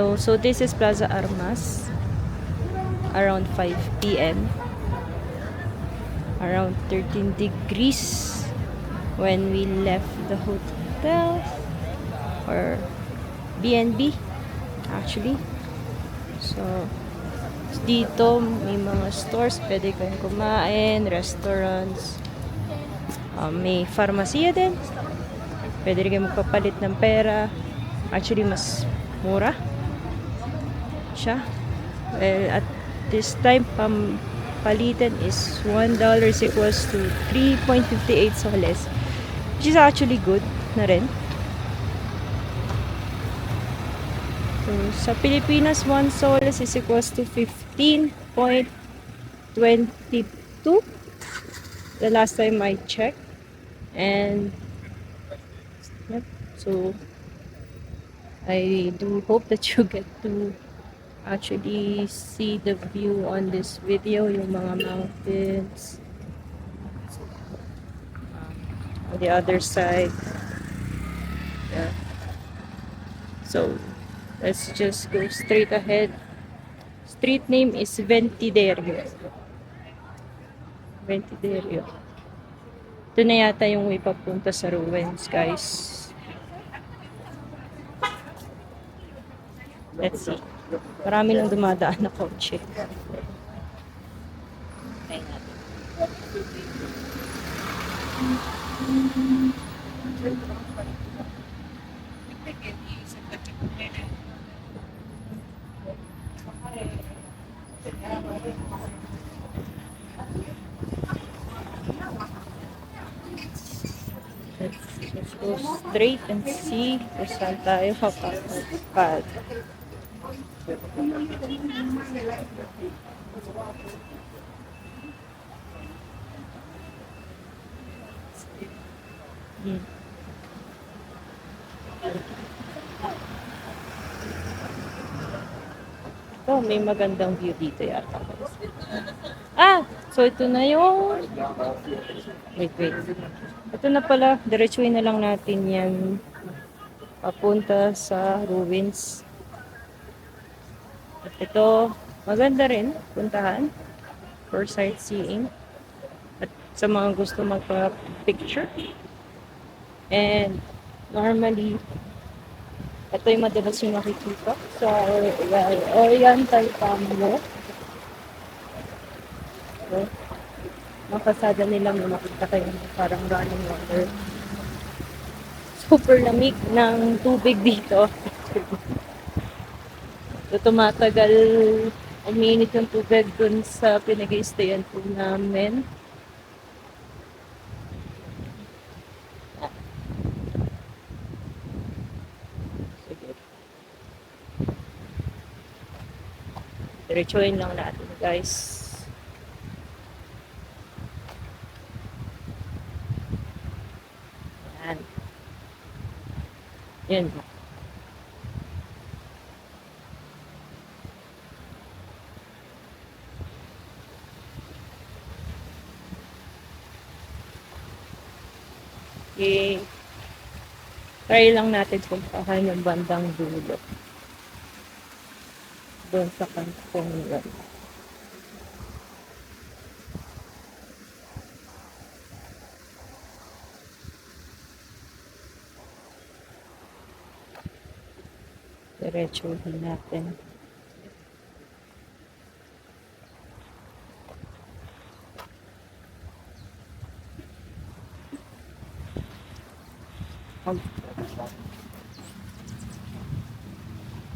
Hello, so this is Plaza Armas around 5 p.m. Around 13 degrees when we left the hotel or BNB actually. So dito may mga stores, pwede kayong kumain, restaurants, may pharmacy din. Pwede rin kayo magpapalit ng pera. Actually, mas mura siya. Well, at this time, palitan is $1 is equals to 3.58 soles. Which is actually good na rin. So, sa Pilipinas, 1 soles is equals to 15.22. The last time I checked. And, yep. So, I do hope that you get to actually see the view on this video, yung mga mountains on the other side. Yeah. So let's just go straight ahead. Street name is Ventiderio. Ventiderio. Ito na yata yung way papunta sa ruins, guys. Let's see. Marami lang dumadaan na kotse. Let's go straight and see kung saan tayo papapad. Oh, may magandang view dito yata. So ito na yung... Wait. Ito na pala, diretsuin na lang natin yan papunta sa ruins. At ito, maganda rin puntahan for sightseeing. At sa mga gusto magpa-picture. And normally, ito yung madalas yung nakikita sa Oriental Tambo. So, makasada nila may makita kayo parang running water. Super lamig ng tubig dito. So, tumatagal uminit yung tubig dun sa pinag-i-stayan po namin. Sige. Diretsuhin lang natin, guys. Yan. Okay. Try lang natin puntahan yung bandang dulo. Doon sa kantong yun. Diretsuhin natin.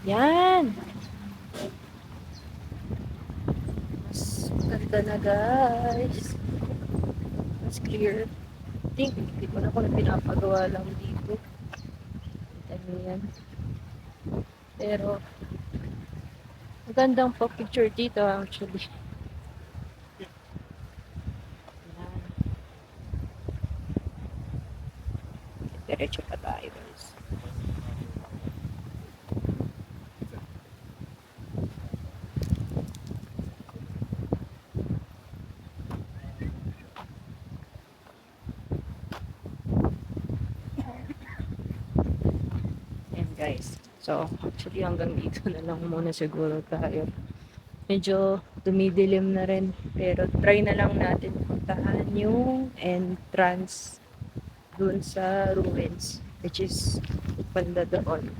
Yan! Mas maganda na, guys. Mas clear. I think, hindi ko na kung pinapagawa lang dito. Ano yan. Pero, magandang pa-picture dito actually. Yan. Diretso pa tayo, guys. Guys. So, actually hanggang dito na lang muna siguro tayo. Medyo dumidilim na rin. Pero try na lang natin puntahan yung entrance dun sa ruins. Which is banda doon.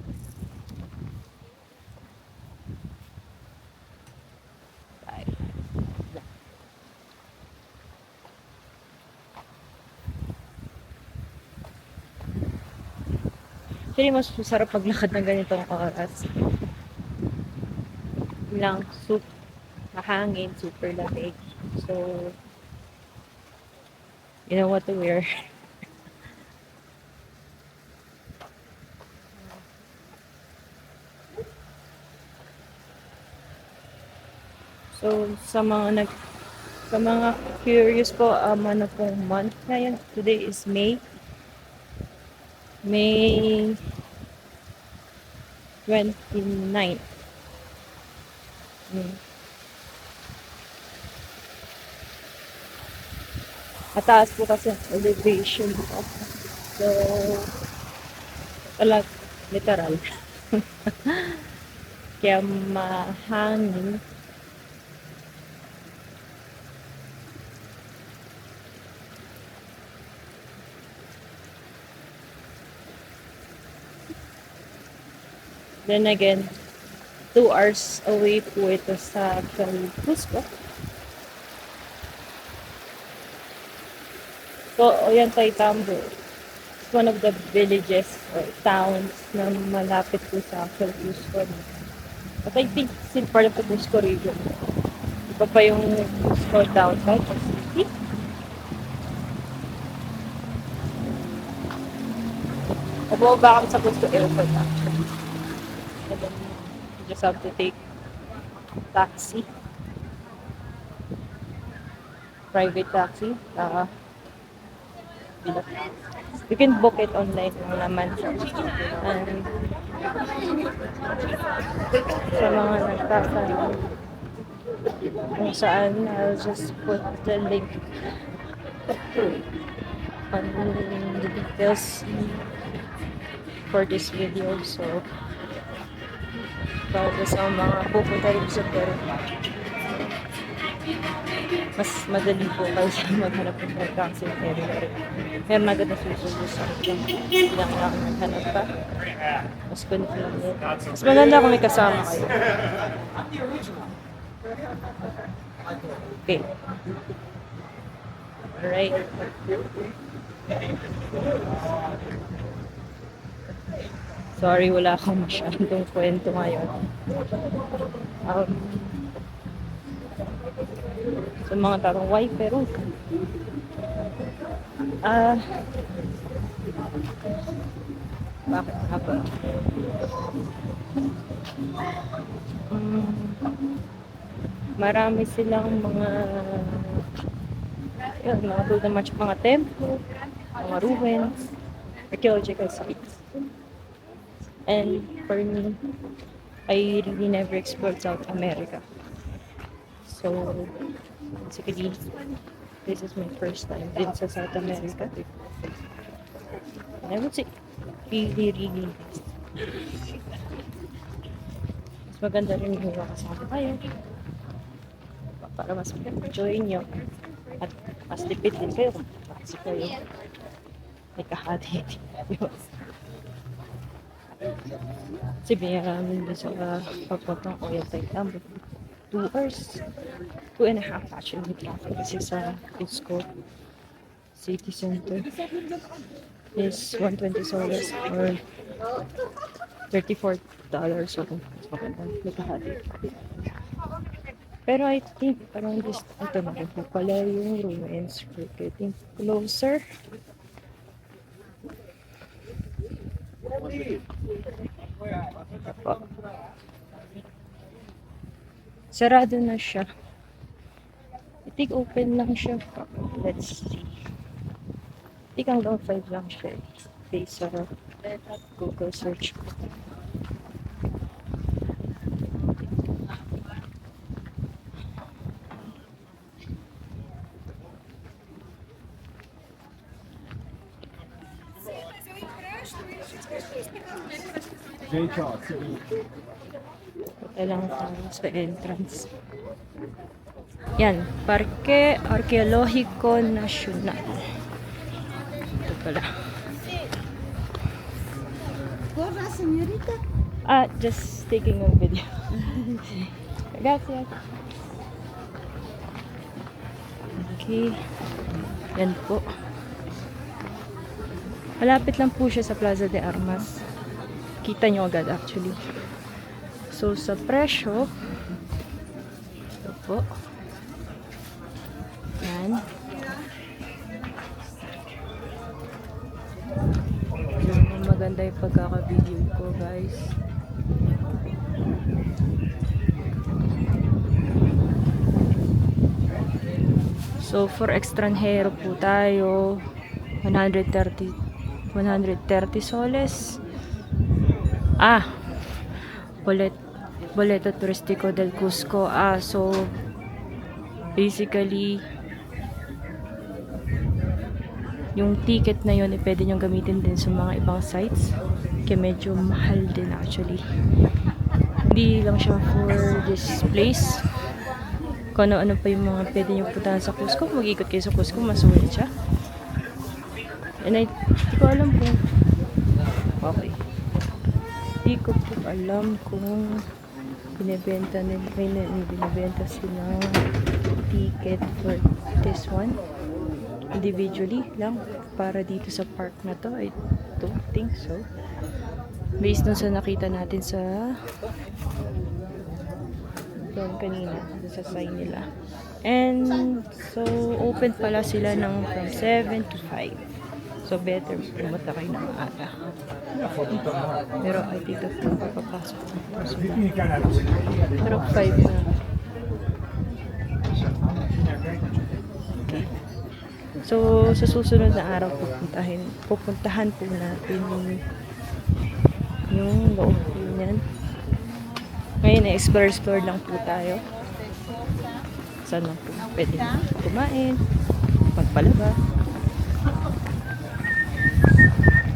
Actually, mas masarap maglakad ng ganitong oras. Lang, mahangin, super lamig. So, you know what to wear. So, sa mga curious po, ano pong month ngayon? Today is May 29. Hmm. Mataas po kasi ang elevation ko. So, literal. Kaya mahangin. Then again, 2 hours away po ito sa Cusco. So, Ollantaytambo. It's one of the villages or towns na malapit po sa Cusco. But I think it's still part of the Cusco region. Iba pa yung Cusco downtown or city. Nababa kami sa Cusco airport actually. And then, you just have to take taxi. Private taxi. You can book it online lang naman. And sa mga nagtatanong kung saan, I'll just put the link on the details for this video. So, para sa mga pupunta rin sa Peru, mas madali po kayo sa maghanap ng taxi na area. Meron agad na susunod sa akin. Lang naghanap pa. Mas convenient. Mas maganda kung may kasama kayo. Okay. Alright. Sorry, wala akong masyadong kwento ngayon. Sa mga tarong, why Peru? Bakit nga ba? Marami silang mga tulad ng mga templo, mga ruins, archaeological sites. And for me, I really never explored South America. So, basically, this is my first time din sa South America. And I would say, really, really nice. Mas maganda rin yung kasama kayo para mas enjoy nyo at mas tipid din kayo kasi kayo may kahati. Kasi binayaran din sa pagpuntang Ollantaytambo 2 hours, 2.5 actually with traffic kasi sa Cusco City Center is 120 soles or $34. So, mas maganda may kahati. Pero I think parang ito na rin po pala yung ruins. We're getting closer. Apo. Sarado na siya. I think open lang siya. Let's see. I think hanggang 5 lang siya. Based sa Google search ko. Ito lang tayo sa entrance. Yan, Parque Arqueológico Nacional. Ito pala. Gorra, señorita. Just taking a video. Gracias. Okay. Yan po. Malapit lang po siya sa Plaza de Armas. Kita nyo agad actually. So, sa presyo, ito po. Yan. Maganda yung pagkaka-video ko, guys. So, for extranjero po tayo, 130 soles. Boleto Turistico del Cusco. So, basically, yung ticket na yun, pwede nyo gamitin din sa mga ibang sites. Kaya medyo mahal din actually. Hindi lang siya for this place. Kung ano-ano pa yung mga pwede nyo puntahan sa Cusco. Mag-ikot kayo sa Cusco, masulit siya. And hindi ko alam kung okay. Hindi ko po alam kung binibenta silang ticket for this one. Individually lang para dito sa park na to. I don't think so. Based dun sa nakita natin sa doon kanina sa sign nila. And so open pala sila ng from 7 to 5. So better pumunta kayo na maaga. Pero I think that papapasok na sila. Pero 5 na. Okay. So, sa susunod na araw pupuntahan po natin yung loob po niyan. Ngayon, explore lang po tayo. Saan lang po pwede kumain, magpalaba.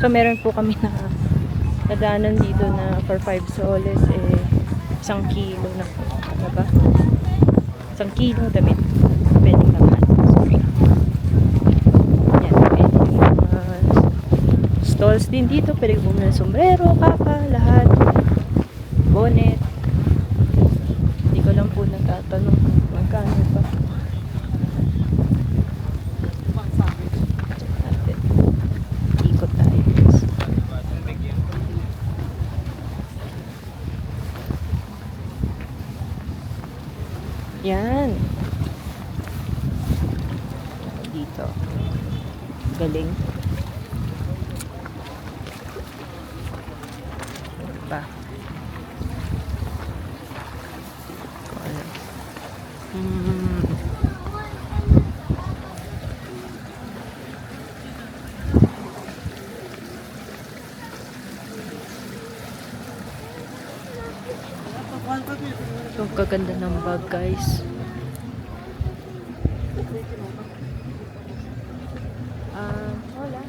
So, meron po kami na nadaanan dito na for 5 soles, 1 kilo na po. Ano ba? 1 kilo damit. Pwede naman. Sorry. Stalls din dito, pwede bumili ng sombrero, kapa, lahat, bonnet. Hindi ko lang po natatanong kung magkano pa. Natin. Ikot tayo. Yan. Dito. Galing. Pa. So, kaganda ng bag, guys. Hola.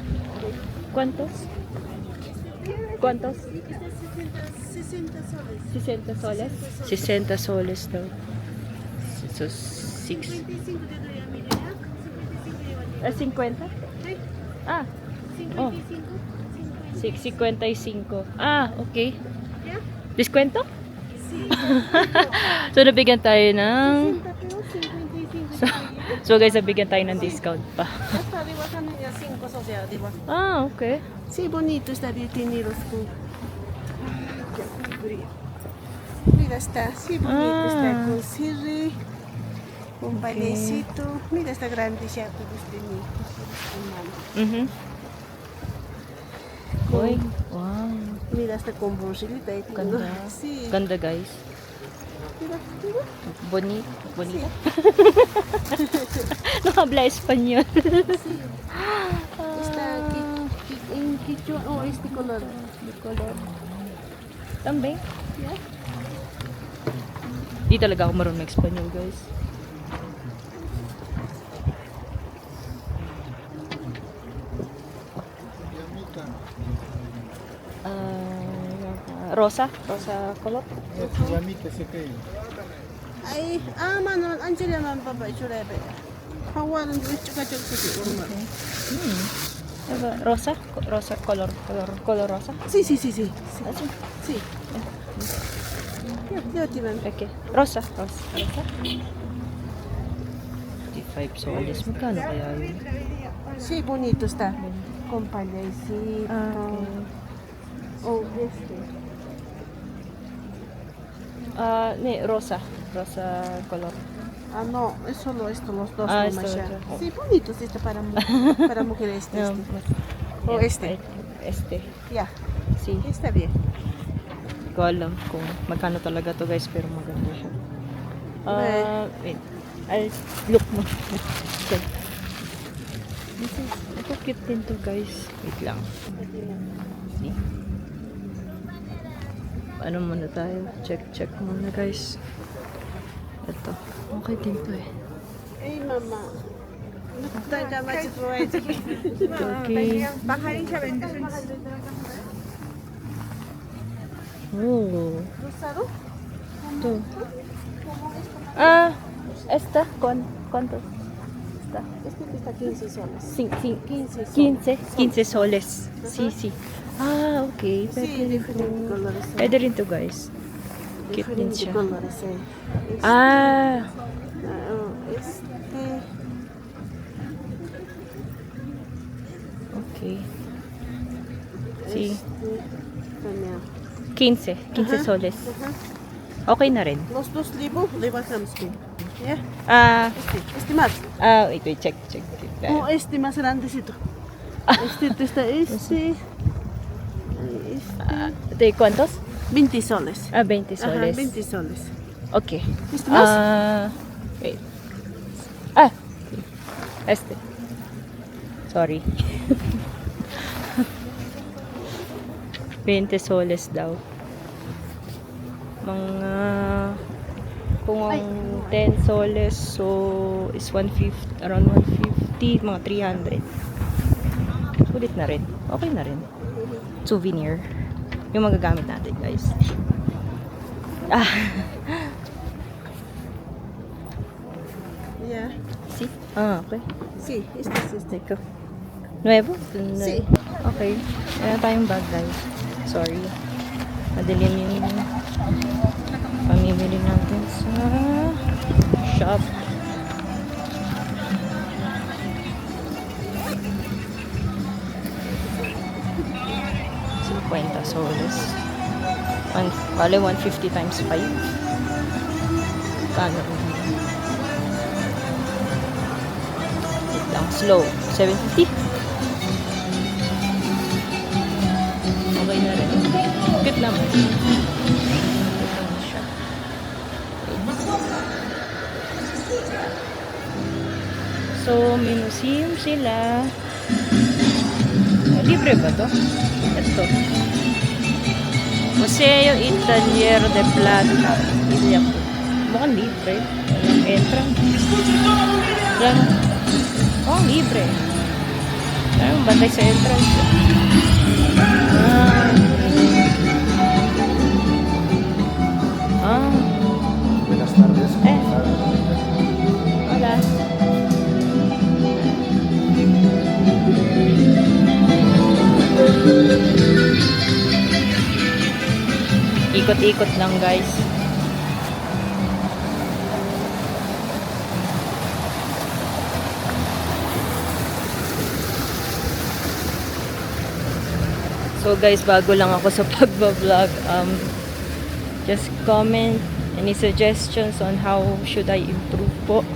¿Cuántos? ¿Cuántos? 60 soles. 60 soles daw. So, 6. 50? Ah. Oh. 55. Okay. Diskwento? So, nabigyan tayo ng... So, guys, nabigyan tayo ng discount pa. Okay. Sí, bonito está bien, tiene los Mira, está, sí, bonito está con sirri, con panecito. Mira, está grande ya, todos bonitos. Uy, wow. Mira, está con bolsita y todo. Ganda. Sí. Ganda, guys. Mira, mira. Bonito. Nakabla Espanyol. Sí. Está en Quichua, este color. The color. Tambay. Yeah. Di talaga ako marunong Espanyol, guys. rosa? Rosa color? Ay, man, Angelina man baba ichurebe. Hawalan ichuka chuksuki urma. Diba, rosa? Rosa color rosa? Sí, sí, sí, sí. Así. Sí. Yo timan. Okay. Rosa. 55 soles. Magkano kaya yun? Sí, bonito está. Con palecito. Okay. Oh, este. Rosa. Rosa color. Ah, no, es solo esto, los dos Ah, nomás esto, ya. esto. Sí, bonito sí está para mujeres este. No, O yeah, este. Este. Ya, Sí. está bien. Hindi ko alam kung magkano talaga to guys, pero maganda siya. Wait. I'll look mo. Okay. Ito cute din to guys. Wait lang. See? Ano muna tayo? Check muna guys. Ito. Okay din to eh. Hey, mama. Thank you much for it. Okay. Oh. Rosado? Ito. ¿Cuánto? Esta. Este cuesta 15 soles. 15 soles. 15 soles. Sí. Ah, okay. Sí, diferentes colores. Pwede rin to guys. Cute din Diferentes siya. colores. Ah, Este. okay. Sí. También. 15 Ajá. soles. Ajá. Okay na rin. Los 2,000 le bajamos que. ¿Ya? Este más. Wait, check. Oh, este más grandecito. Este está este. ¿De cuántos? 20 soles. 20 Ajá, soles. 20 soles. Okay. ¿Este más? Wait. Este. Sorry. 20 soles daw. Mga kung ang 10 soles so is 150, around 150, mga 300. Sulit na rin. Okay na rin. Souvenir. Yung magagamit natin, guys. Ya. See? Okay. Sí, este es este. Teka. Nuevo? Sí. Okay. Wala tayong bag, guys. Sorry. Madilim yung pamimili natin sa shop. $50 soles. Bale, 150 times 5. Kano? Wait lang, slow. 750. Okay na rin. Good naman. Good naman siya. So, may museum sila. Libre ba to? Ito. Museo Italier de Plata. Mukhang libre. Walang entrance. Yan. Oh, libre. Parang bantay sa entrance. Buenas tardes. Hola. Ikot-ikot lang, guys. So guys, bago lang ako sa pagbablog. Just comment any suggestions on how should I improve po.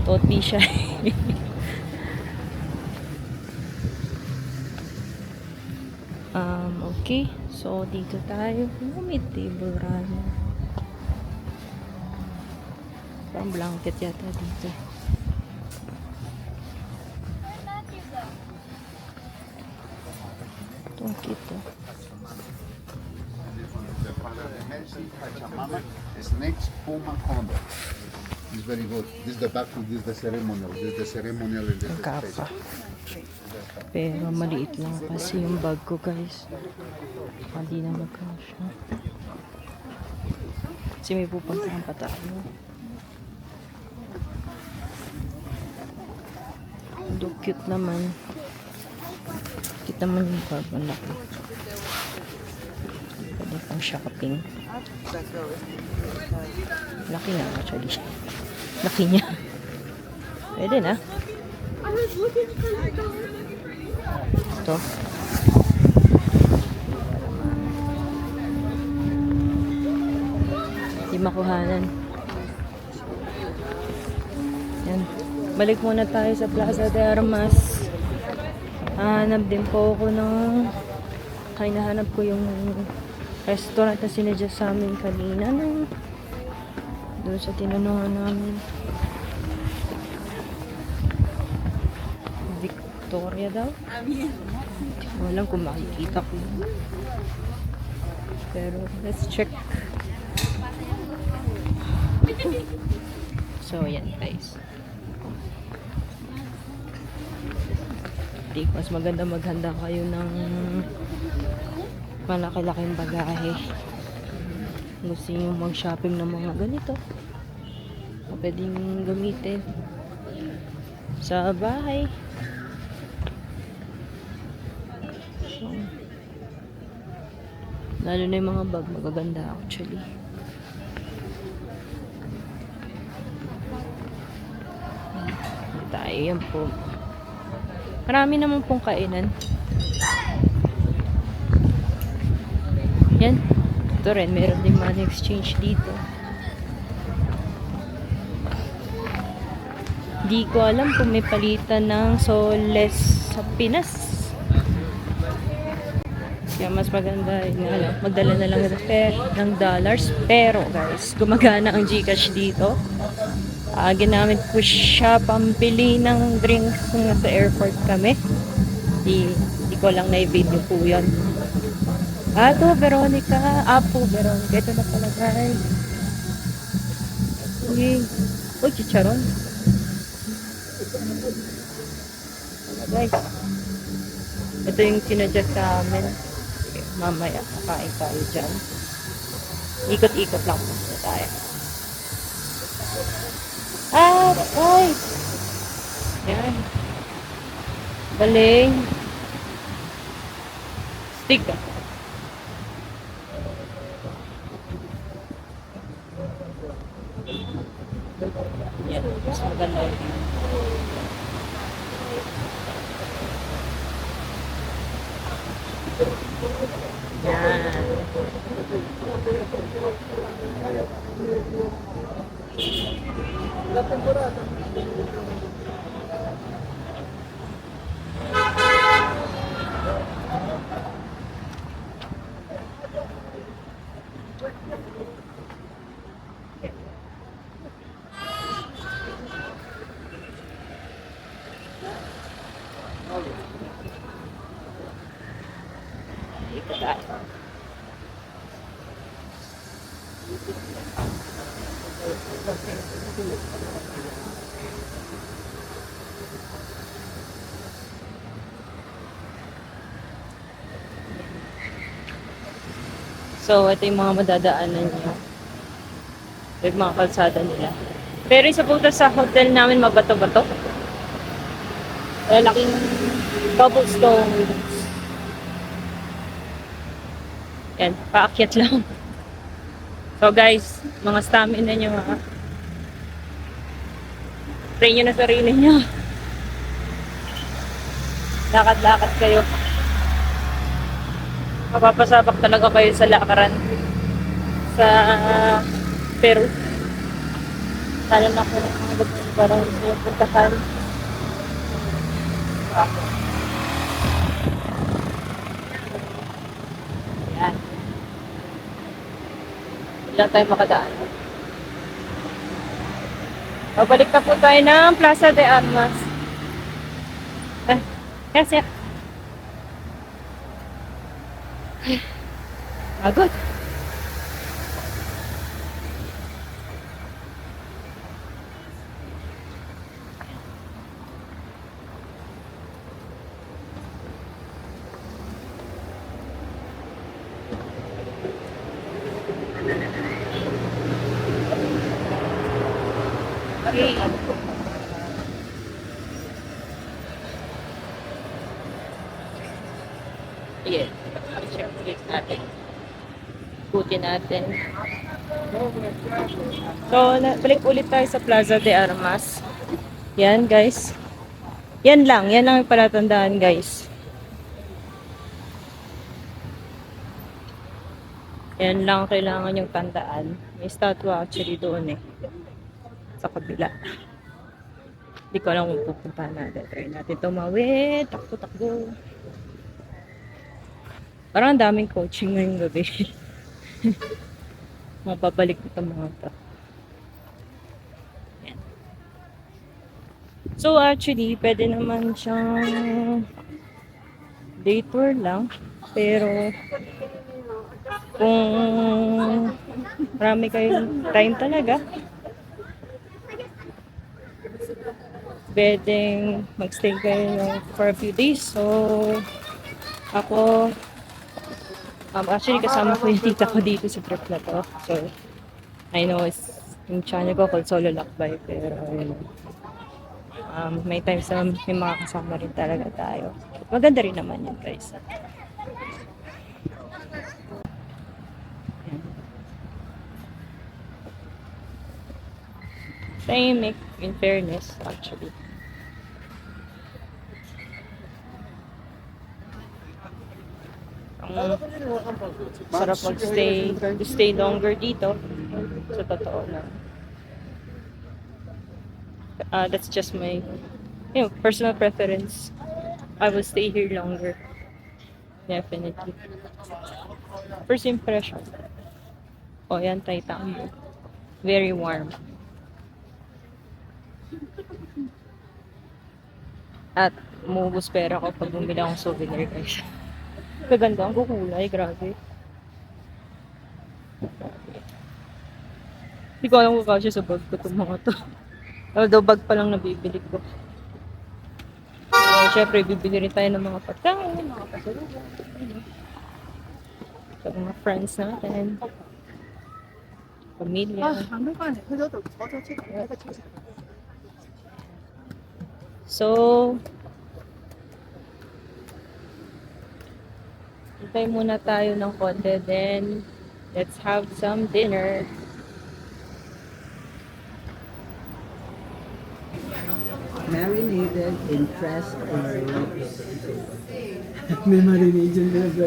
Don't be shy. Okay. So, dito tayo. May table runner. Parang blanket yata dito. Itong kito. Pachamama is next Puma Condo. It's very good. This is the back, this is the ceremonial. This is the ceremonial and this is the Kapa. special. Pero maliit lang kasi yung bag ko, guys. Hindi na magkasya. Kasi may pupuntahan pa tayo. Ang cute naman. Cute naman yung bag. Ang laki. Pwede pang shopping. Laki na actually. Laki niya. Pwede na. Ito. Di makuhanan. Yan. Balik muna tayo sa Plaza de Armas. Hanap din po ako ng hinahanap ko yung restaurant na sinadya sa amin kanina doon sa tinanungan namin. Victoria daw? Hindi ko alam kung makikita ko yun. Pero let's check. So yan guys. Mas maganda maghanda kayo ng malaki-laking bagahe. Gusto nyo mag-shopping ng mga ganito. Pwedeng gamitin sa bahay. So, lalo na yung mga bag magaganda actually. Tayo yan po. Marami naman pong kainan. Yan. Ito rin, meron din money exchange dito. Di ko alam kung may palitan ng soles sa Pinas. Kaya mas maganda magdala na lang ng dollars. Pero guys, gumagana ang GCash dito. Ginamit ko siya pambili ng drinks nung nasa airport kami. Di ko lang na-video po yan. Ito, Veronica. Apo, Veronica. Ito na pala, guys. Uy, chicharon. Guys. Ito yung sinadya sa amin. Sige, mamaya, kakain tayo dyan. Ikot-ikot lang po tayo. Ay! Yan. Galing. Stick ka. Yan. Mas maganda yun. Ikot tayo. So, ito yung mga madadaanan nyo. Yung mga kalsada nila. Pero isa po sa hotel namin mabato-bato. Laking cobblestone. Yan, paakyat lang. So guys, mga stamina nyo ha. Pray nyo na sarili nyo. Lakad-lakad kayo. Mapapasabak talaga kayo sa lakaran. Sa Peru. Lalo na po ng mga parang yung puntahan. Yan. Lang tayo makadaan. Babalik na po tayo ng Plaza de Armas. Kasi pagod. Okay. Yes. Check ulit natin. Ikutin natin. So, balik ulit tayo sa Plaza de Armas. Yan, guys. Yan lang yung palatandaan, guys. Yan lang kailangan yung tandaan. May statue actually doon eh. Sa kabila. Hindi ko alam kung pupuntahan natin. Try natin tumawid. Takbo. Parang ang daming coaching ngayong gabi. Mapabalik ito mga ito. Yan. So actually, pwede naman siyang day tour lang. Pero kung marami kayong time talaga, pwedeng magstay kayo for a few days. So ako, actually kasama ko yung tita ko dito sa trip na to. So I know it's yung channel ko called Solo Lakbay, pero may times na may mga kasama rin talaga tayo. Maganda rin naman yun, guys. Tahimik, in fairness, actually. Sarap stay longer dito. Sa totoo lang. That's just my, personal preference. I will stay here longer. Definitely. First impression. Oh, yan, Taytamo. Very warm. At umubos pera ko pag bumili akong souvenir, guys. Kaganda ang kukulay, grabe. Hindi ko alam kung kasya sa bag ko itong mga to. Although bag pa lang nabibili ko. Siyempre, bibili rin tayo ng mga pagkain, mga pasalubong. Sa mga friends natin. Pamilya. So, hintay muna tayo ng konti, then let's have some dinner. Marinated in fresh herbs. May marination na sa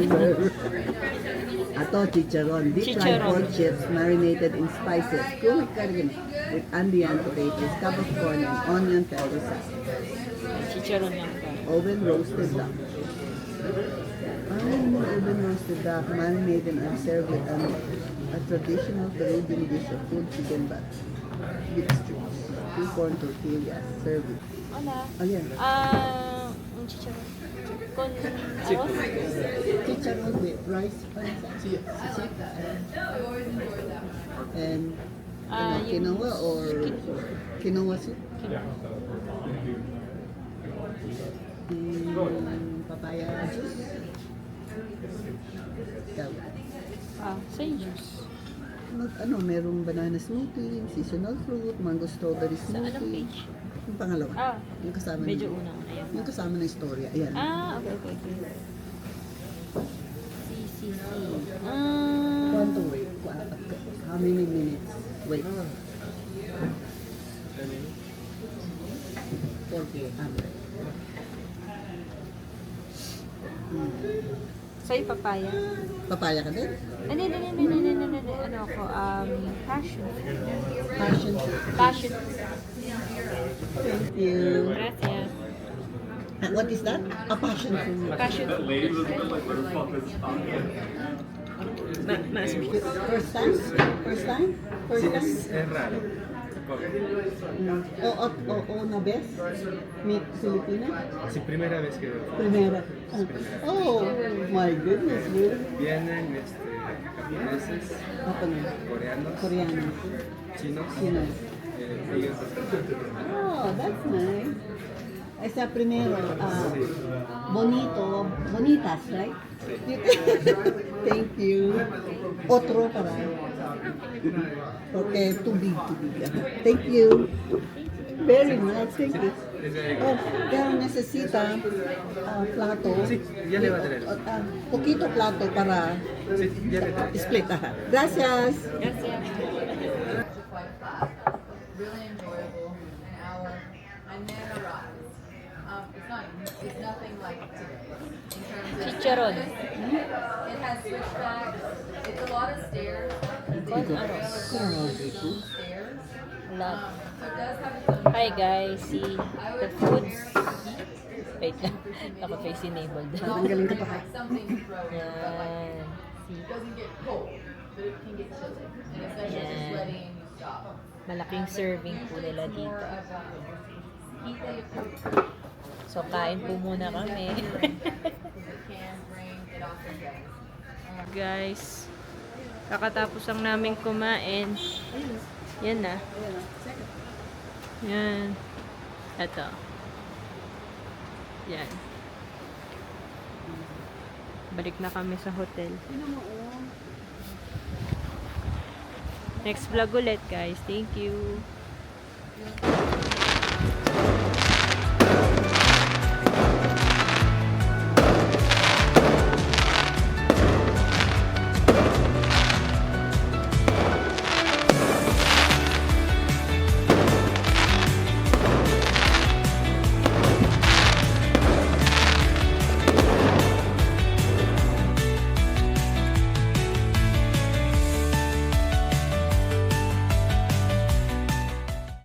Ato chicharon. Deep fried Chicharon. pork chips marinated in spices. Cool karne with Andean potatoes, cup of corn, and onion pepper sauce. Chicharon lang ka. Oven roasted duck. Oven roasted duck marinated and served with a traditional Peruvian dish of pulled chicken back with strips. 2 corn tortillas. Served with. Wala. Ayan. Ang chicharon. Con Chicharon with rice and quinoa or quinoa soup. Papaya juice. say juice. Merong banana smoothie, seasonal fruit, mango strawberry Sa anong smoothie. page? Yung pangalawa. Yung kasama Medyo ng, unang na yan. yung kasama ng istorya. Ayan. Okay. CCC. Want to wait? How many minutes? Wait. 4 Sa'yo papaya? Papaya ka din? Hindi. Ano ako? Passion. Passion. Passion. Thank you. Gracias. What is that? A passion fruit. Passion. First time? First time? First time? Es raro. Una vez? Meet Filipina? Sí, primera vez que Primera. Oh, my goodness, dude. vienen japoneses, coreanos, Koreano. chinos, Sino? ellos Oh, that's nice. Esa primero, bonitas, right? Thank you. Otro para. Porque too big. Thank you. Very nice, thank you. Es very Oh, good. pero necesita plato. Sí, ya le va a traer. Poquito plato para Sí, ya le traigo. split. Ajá. Gracias. Really enjoyable, an hour, and then a rise. It's nothing like today. In terms of Chicharon. it has switchbacks. It's a lot of stairs. Stairs. Lot. So it does have its own. Hi guys, see the foods. Wait lang, naka-face enabled. Tanggalin ko pa. Like something to throw in, but like Yan. See, it doesn't get cold, but it can get chilly. And especially if you're Yeah. sweating and you stop. malaking serving po nila More dito. of a heat that you put So, kain po muna kami. the can bring it off your gas. Guys, kakatapos lang namin kumain. Yan na. Yan. Ito. Yan. Balik na kami sa hotel. Next vlog ulit, guys. Thank you.